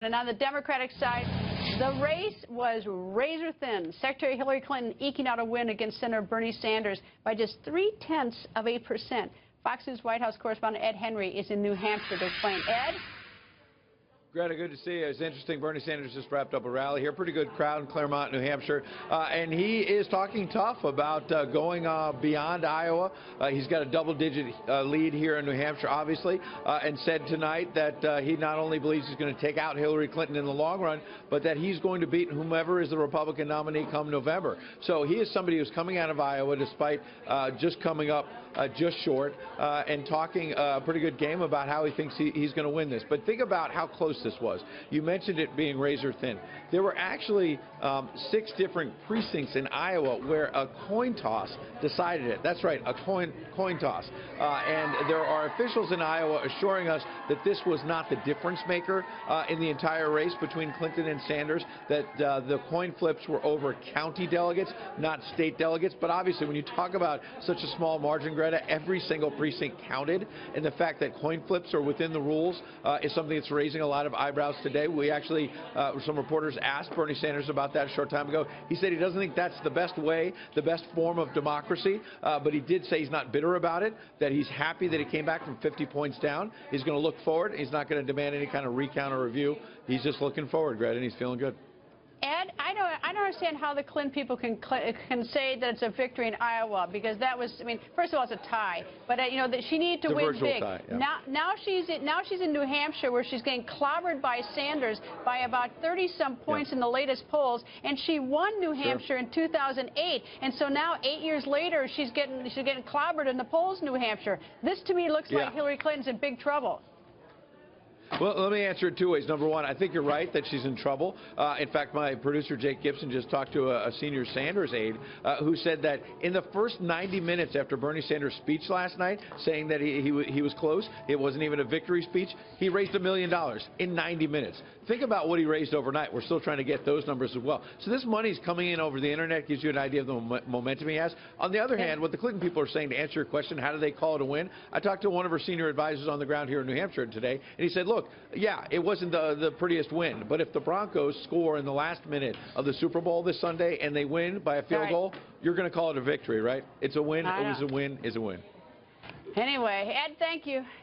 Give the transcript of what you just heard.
And on the Democratic side, the race was razor thin. Secretary Hillary Clinton eking out a win against Senator Bernie Sanders by just 0.3%. Fox News White House correspondent Ed Henry is in New Hampshire to explain. Ed? Greta, good to see you. It's interesting. Bernie Sanders just wrapped up a rally here. Pretty good crowd in Claremont, New Hampshire. And he is talking tough about going beyond Iowa. He's got a double-digit lead here in New Hampshire, obviously, and said tonight that he not only believes he's going to take out Hillary Clinton in the long run, but that he's going to beat whomever is the Republican nominee come November. So he is somebody who's coming out of Iowa despite just coming up just short and talking a pretty good game about how he thinks he's going to win this. But think about how close this was. You mentioned it being razor thin. There were actually 6 different precincts in Iowa where a coin toss decided it. That's right, a coin toss. And there are officials in Iowa assuring us that this was not the difference maker in the entire race between Clinton and Sanders, that the coin flips were over county delegates, not state delegates. But obviously, when you talk about such a small margin, Greta, every single precinct counted, and the fact that coin flips are within the rules is something that's raising a lot of eyebrows today. We actually, some reporters asked Bernie Sanders about that a short time ago. He said he doesn't think that's the best way, the best form of democracy, but he did say he's not bitter about it, that he's happy that he came back from 50 points down. He's going to look forward. He's not going to demand any kind of recount or review. He's just looking forward, Greta, and he's feeling good. Ed, I don't understand how the Clinton people can say that it's a victory in Iowa, because that was, I mean, first of all, it's a tie, but you know that she needed to win big. Tie, yeah. Now she's in New Hampshire, where she's getting clobbered by Sanders by about 30-some points in the latest polls, and she won New Hampshire in 2008, and so now 8 years later she's getting clobbered in the polls in New Hampshire. This to me looks like Hillary Clinton's in big trouble. Well, let me answer it 2 ways. Number one, I think you're right that she's in trouble. In fact, my producer, Jake Gibson, just talked to a senior Sanders aide who said that in the first 90 minutes after Bernie Sanders' speech last night, saying that he was close, it wasn't even a victory speech, he raised $1 million in 90 minutes. Think about what he raised overnight. We're still trying to get those numbers as well. So this money's coming in over the internet, gives you an idea of the momentum he has. On the other hand, what the Clinton people are saying, to answer your question, how do they call it a win? I talked to one of her senior advisors on the ground here in New Hampshire today, and he said, look, yeah, it wasn't the prettiest win, but if the Broncos score in the last minute of the Super Bowl this Sunday and they win by a field goal, you're going to call it a victory, right? It's a win. It was a win is a win. Anyway, Ed, thank you.